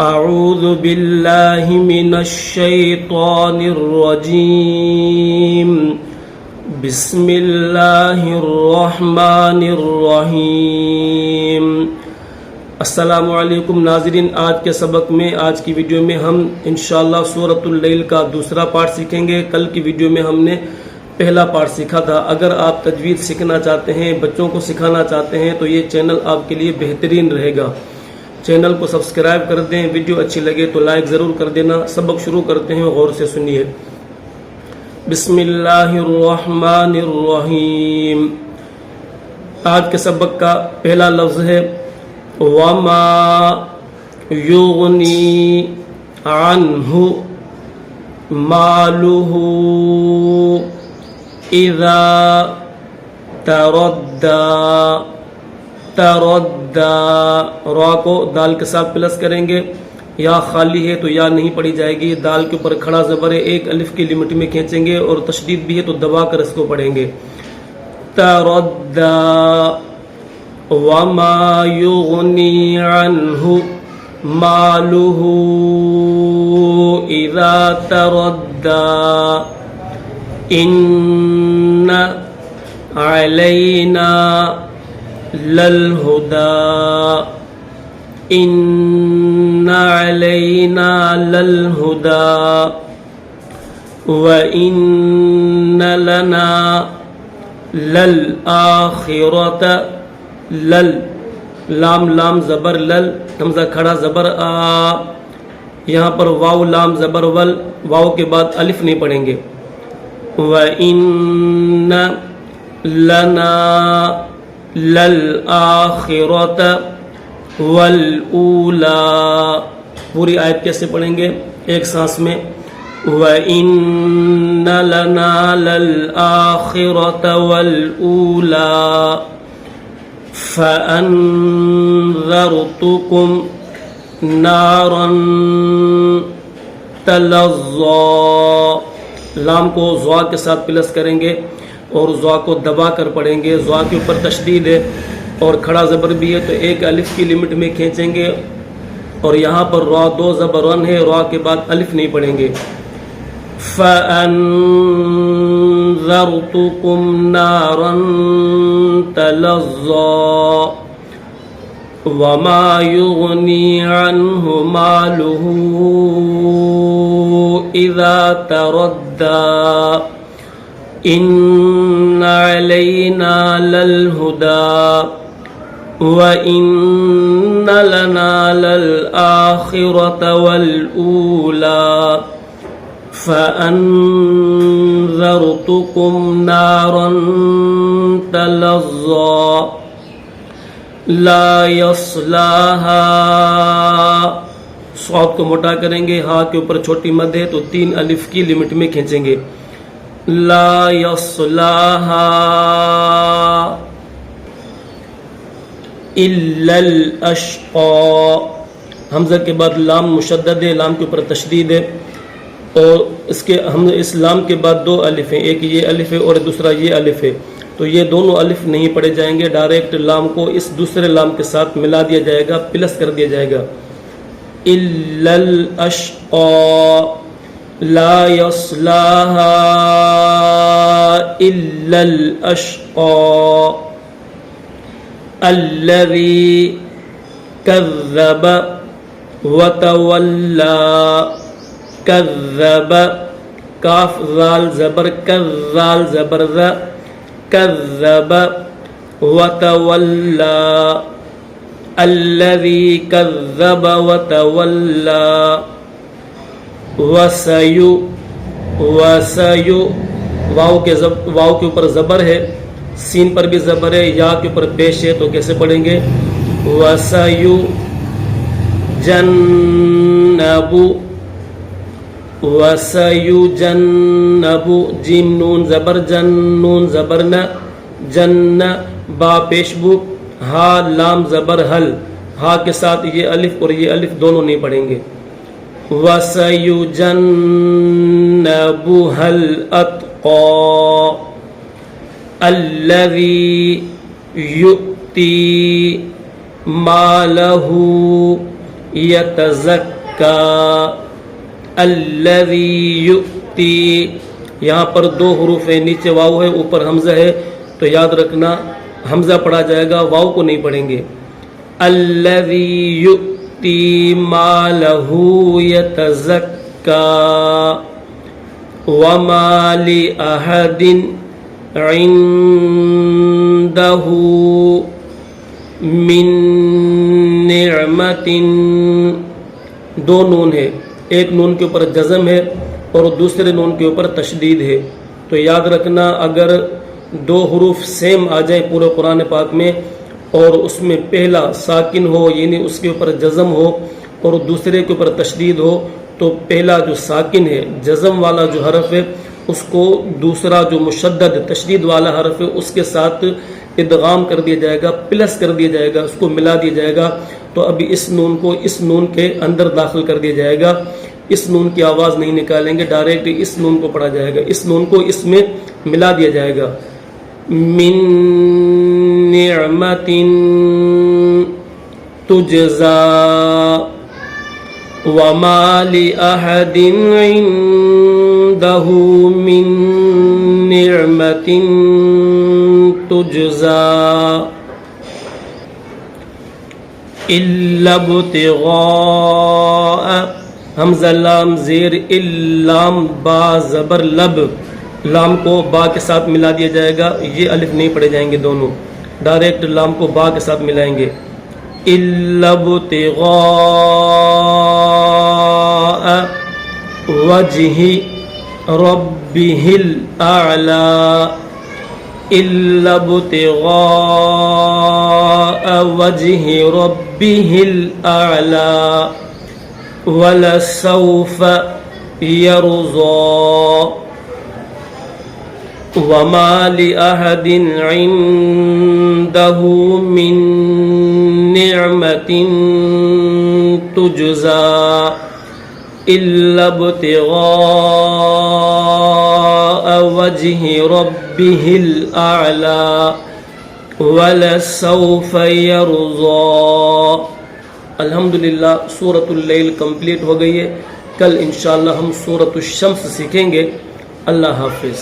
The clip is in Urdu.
أعوذ بالله من الشيطان الرجيم بسم الله الرحمن الرحیم۔ السلام علیکم ناظرین، آج کے سبق میں، آج کی ویڈیو میں ہم انشاءاللہ سورۃ اللیل کا دوسرا پارٹ سیکھیں گے۔ کل کی ویڈیو میں ہم نے پہلا پارٹ سیکھا تھا۔ اگر آپ تجوید سیکھنا چاہتے ہیں، بچوں کو سکھانا چاہتے ہیں تو یہ چینل آپ کے لیے بہترین رہے گا۔ چینل کو سبسکرائب کر دیں، ویڈیو اچھی لگے تو لائک ضرور کر دینا۔ سبق شروع کرتے ہیں، غور سے سنیے۔ بسم اللہ الرحمن الرحیم۔ آج کے سبق کا پہلا لفظ ہے وما یغنی عنہ مالہ اذا تردی۔ تردی، را کو دال کے ساتھ پلس کریں گے۔ یا خالی ہے تو یا نہیں پڑھی جائے گی، دال کے اوپر کھڑا زبر ہے، ایک الف کی لمٹ میں کھینچیں گے، اور تشدید بھی ہے تو دبا کر اس کو پڑھیں گے۔ تردی وما یغنی عنہ مالہ اذا تردی ان علینا للہدی ان علینا للہدی وان لنا للآخرۃ۔ لل، لام لام زبر لل، حمزہ کھڑا زبر آ، یہاں پر واو لام زبر ول، واو کے بعد الف نہیں پڑھیں گے۔ وَإِنَّ لَنَا لَلْآخِرَةَ وَالْأُولَىٰ۔ پوری آیت کیسے پڑھیں گے؟ ایک سانس میں۔ وَإِنَّ لَنَا لَلْآخِرَةَ وَالْأُولَىٰ فَأَنذَرْتُكُمْ نَارًا تَلَظَّىٰ۔ لام کو ضا کے ساتھ پلس کریں گے اور ضا کو دبا کر پڑھیں گے۔ ضا کے اوپر تشدید ہے اور کھڑا زبر بھی ہے تو ایک الف کی لمٹ میں کھینچیں گے، اور یہاں پر را دو زبر رن ہے، را کے بعد الف نہیں پڑھیں گے۔ فَأَنذَرْتُكُمْ نَارًا تَلَظَّىٰ وَمَا يُغْنِي عَنْهُ مَالُهُ إِذَا تَرَدَّىٰ إِنَّ عَلَيْنَا لَلْهُدَىٰ وَإِنَّ لَنَا لَلْآخِرَةَ وَالْأُولَىٰ فَأَنذَرْتُكُمْ نَارًا تَلَظَّىٰ لَا يَصْلَاهَا۔ صاد کو موٹا کریں گے، ہا کے اوپر چھوٹی مد ہے تو تین الف کی لمٹ میں کھینچیں گے۔ لا يصلاها الا الاشقى۔ حمزہ کے بعد لام مشدد ہے، لام کے اوپر تشدید ہے، اور اس لام کے بعد دو الف ہیں، ایک یہ الف ہے اور دوسرا یہ الف ہے، تو یہ دونوں الف نہیں پڑھے جائیں گے، ڈائریکٹ لام کو اس دوسرے لام کے ساتھ ملا دیا جائے گا، پلس کر دیا جائے گا۔ الا الاشقى لا يصلاها الا الاشقى الذي كذب وتولى۔ كذب، کاف ذال زبر، کذال زبر ذا، كذب وتولى الذي كذب وتولى وسیو۔ وسیو، واو کے اوپر زبر ہے، سین پر بھی زبر ہے، یا کے اوپر پیش ہے تو کیسے پڑھیں گے؟ وسیو جنب۔ وسیو جنب، جیم نون زبر جن، نون زبر نہ، جن با پیش بو، ہا لام زبر حل، ہا کے ساتھ یہ الف اور یہ الف دونوں نہیں پڑھیں گے۔ وَسَيُجَنَّبُهَا الْأَتْقَى الَّذِي يُؤْتِي مَالَهُ یتزکا الذی یؤتی، یہاں پر 2 حروف ہیں، نیچے واو ہے اوپر حمزہ ہے، تو یاد رکھنا حمزہ پڑھا جائے گا، واو کو نہیں پڑھیں گے. الذی یؤتی مالہ یتزکا وما لأحد عنده من نعمت، 2 نون ہے، ایک نون کے اوپر جزم ہے اور دوسرے نون کے اوپر تشدید ہے. تو یاد رکھنا اگر 2 حروف سیم آ جائیں پورے قرآن پاک میں اور اس میں پہلا ساکن ہو یعنی اس کے اوپر جزم ہو اور دوسرے کے اوپر تشدید ہو، تو پہلا جو ساکن ہے جزم والا جو حرف ہے اس کو دوسرا جو مشدد تشدید والا حرف ہے اس کے ساتھ ادغام کر دیا جائے گا، پلس کر دیا جائے گا، اس کو ملا دیا جائے گا. تو ابھی اس نون کو اس نون کے اندر داخل کر دیا جائے گا، اس نون کی آواز نہیں نکالیں گے، ڈائریکٹ اس نون کو پڑھا جائے گا، اس نون کو اس میں ملا دیا جائے گا. من نعمت تجزا وما لأحد عنده من نعمت تجزا الا ابتغاء، حمزہ لام زیر اللام با زبر لب، لام کو با کے ساتھ ملا دیا جائے گا، یہ الف نہیں پڑھے جائیں گے، دونوں ڈائریکٹ لام کو با کے ساتھ ملائیں گے. الا ابتغاء وجہ ربہ الاعلی، الا ابتغاء وجہ ربہ الاعلی ولسوف یرضی وما لأحد عنده من نعمت تجزا الا ابتغاء وجہ ربہ الاعلی ولسوف یرضی. الحمدللہ سورۃ اللیل کمپلیٹ ہو گئی ہے. کل انشاءاللہ ہم سورۃ الشمس سیکھیں گے. اللہ حافظ.